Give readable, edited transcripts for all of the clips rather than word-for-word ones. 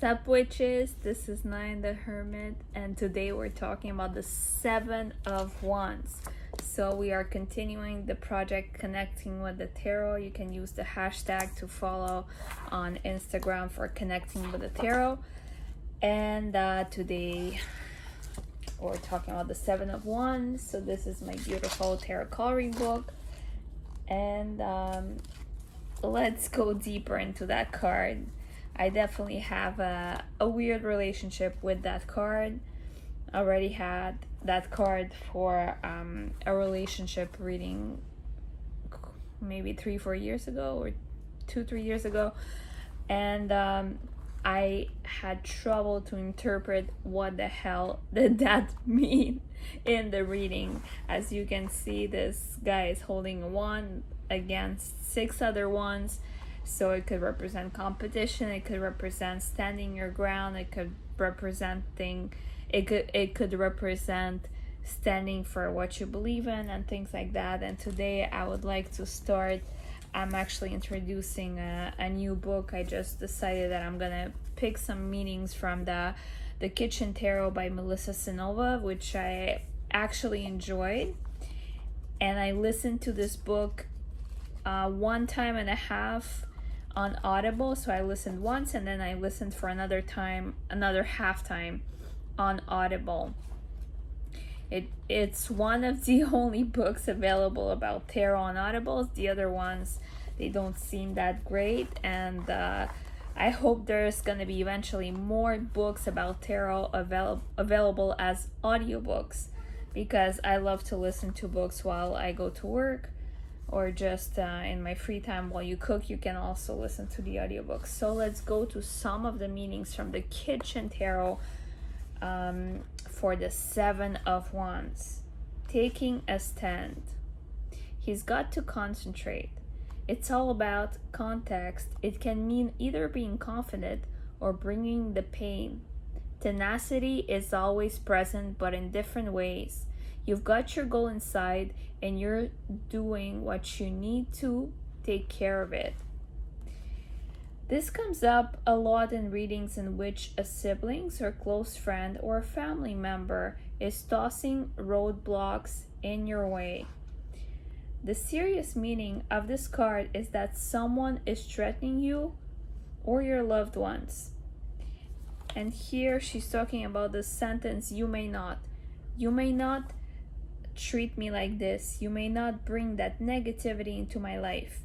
Sup witches, this is Nine the Hermit, and today we're talking about the Seven of Wands. So we are continuing the project Connecting with the Tarot. You can use the hashtag to follow on Instagram for Connecting with the Tarot. And today we're talking about the Seven of Wands. So this is my beautiful tarot coloring book. And let's go deeper into that card. I definitely have a weird relationship with that card. I already had that card for a relationship reading maybe 3-4 years ago, or 2-3 years ago, and I had trouble to interpret what the hell did that mean in the reading. As you can see, this guy is holding a wand against 6 other wands. So it could represent competition, it could represent standing your ground, it could represent standing for what you believe in and things like that. And today I would like to start, I'm actually introducing a new book. I just decided that I'm gonna pick some meanings from the Kitchen Tarot by Melissa Cynova, which I actually enjoyed. And I listened to this book 1.5 times on Audible. So I listened once and then I listened for another half time on Audible. It's one of the only books available about tarot on Audible. The other ones, they don't seem that great, and I hope there's gonna be eventually more books about tarot available as audiobooks, because I love to listen to books while I go to work, or just in my free time while you cook. You can also listen to the audiobooks. So let's go to some of the meanings from the Kitchen Tarot for the Seven of Wands. Taking a stand. He's got to concentrate. It's all about context. It can mean either being confident or bringing the pain. Tenacity is always present, but in different ways. You've got your goal inside and you're doing what you need to take care of it. This comes up a lot in readings in which a sibling or close friend or a family member is tossing roadblocks in your way. The serious meaning of this card is that someone is threatening you or your loved ones. And here she's talking about the sentence, you may not treat me like this. You may not bring that negativity into my life.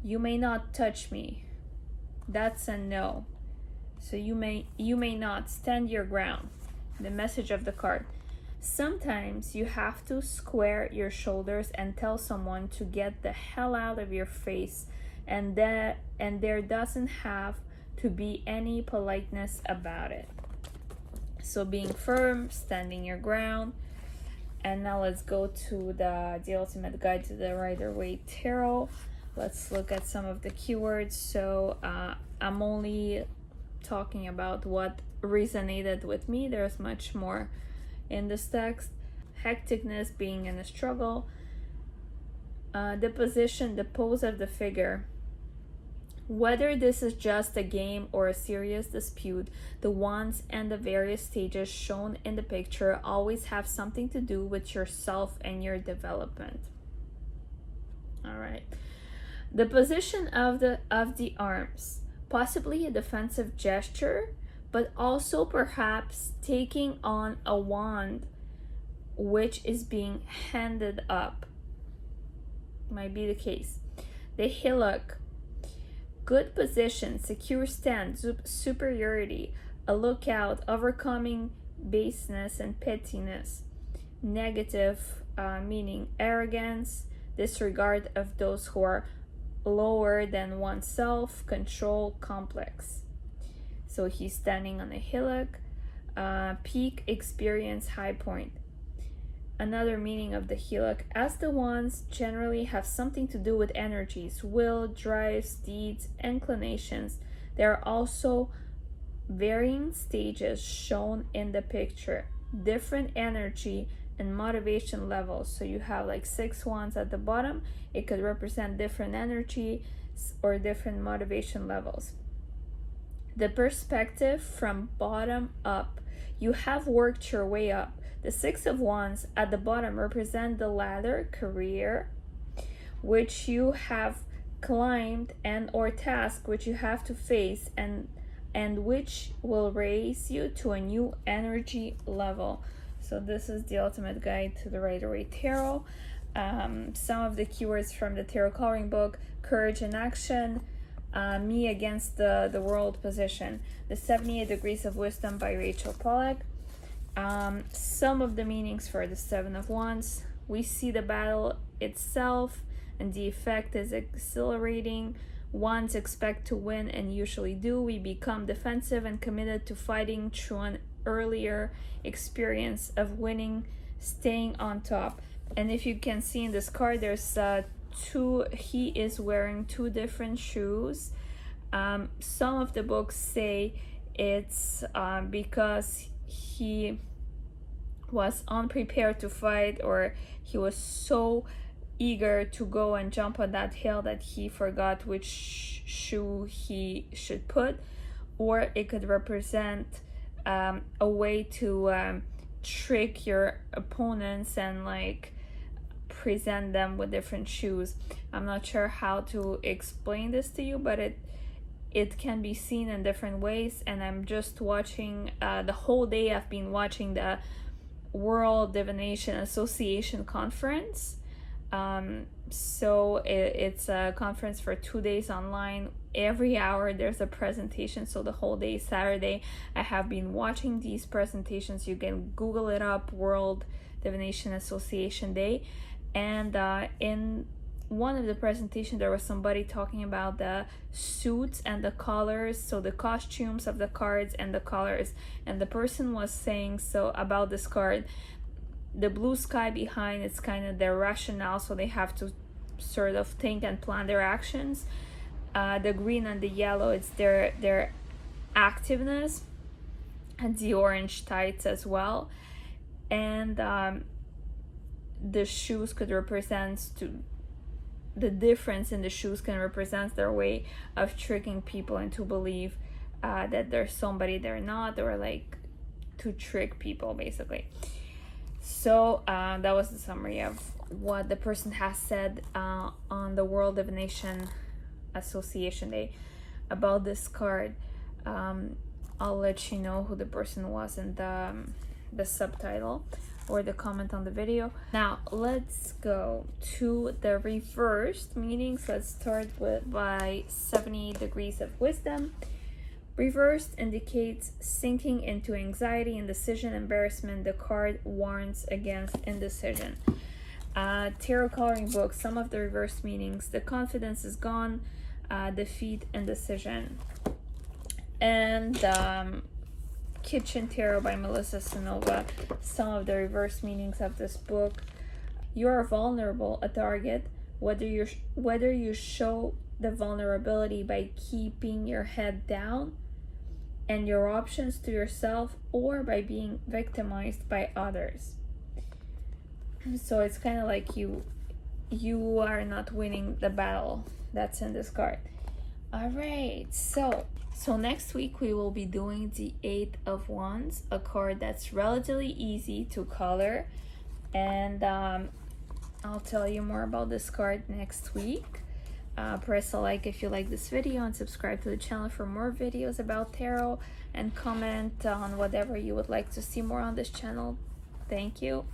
You may not touch me. That's a no. So you may not stand your ground. The message of the card. Sometimes you have to square your shoulders and tell someone to get the hell out of your face, and there doesn't have to be any politeness about it. So being firm, standing your ground. And now let's go to the Ultimate Guide to the Rider-Waite Tarot. Let's look at some of the keywords. So I'm only talking about what resonated with me. There's much more in this text. Hecticness, being in a struggle. The position, the pose of the figure. Whether this is just a game or a serious dispute, the wands and the various stages shown in the picture always have something to do with yourself and your development. All right. The position of the arms, possibly a defensive gesture, but also perhaps taking on a wand which is being handed up. Might be the case. The hillock. Good position, secure stand, superiority, a lookout, overcoming baseness and pettiness. Negative meaning arrogance, disregard of those who are lower than oneself, control complex. So he's standing on a hillock. Peak, experience, high point. Another meaning of the hillock, as the wands generally have something to do with energies, will, drives, deeds, inclinations. There are also varying stages shown in the picture, different energy and motivation levels. So you have like 6 wands at the bottom. It could represent different energy or different motivation levels. The perspective from bottom up. You have worked your way up. The Six of Wands at the bottom represent the ladder, career, which you have climbed, and or task which you have to face, and which will raise you to a new energy level. So this is the ultimate guide to the Rider-Waite Tarot. Some of the keywords from the tarot coloring book: courage and action, me against the world position, the 78 degrees of wisdom by Pollack. Some of the meanings for the Seven of Wands: we see the battle itself and the effect is exhilarating. Wands expect to win and usually do. We become defensive and committed to fighting through an earlier experience of winning, staying on top. And if you can see in this card, there's he is wearing two different shoes. Some of the books say it's because he was unprepared to fight, or he was so eager to go and jump on that hill that he forgot which shoe he should put. Or it could represent a way to trick your opponents and like present them with different shoes. I'm not sure how to explain this to you, but it can be seen in different ways. And I'm just watching the whole day I've been watching the World Divination Association conference. So it's a conference for 2 days online. Every hour there's a presentation, so the whole day Saturday I have been watching these presentations. You can Google it up, World Divination Association Day. And in one of the presentations there was somebody talking about the suits and the colors, so the costumes of the cards and the colors. And the person was saying so about this card, the blue sky behind, it's kind of their rationale, so they have to sort of think and plan their actions. The green and the yellow, it's their activeness, and the orange tights as well. And the shoes could represent the difference in the shoes can represent their way of tricking people into believe that they're somebody they're not, or like to trick people basically. So that was the summary of what the person has said on the World Divination Association Day about this card. I'll let you know who the person was in the subtitle or the comment on the video. Now let's go to the reversed meanings. Let's start by 70 degrees of wisdom. Reversed indicates sinking into anxiety, indecision, embarrassment. The card warns against indecision. Tarot coloring book, some of the reversed meanings: the confidence is gone, defeat, indecision. And Kitchen Tarot by Melissa Cynova, some of the reverse meanings of this book: you are vulnerable, a target, whether you show the vulnerability by keeping your head down and your options to yourself, or by being victimized by others. So it's kind of like you are not winning the battle. That's in this card. All right, so next week we will be doing the Eight of Wands, a card that's relatively easy to color, and I'll tell you more about this card next week. Press a like if you like this video, and subscribe to the channel for more videos about tarot, and comment on whatever you would like to see more on this channel. Thank you.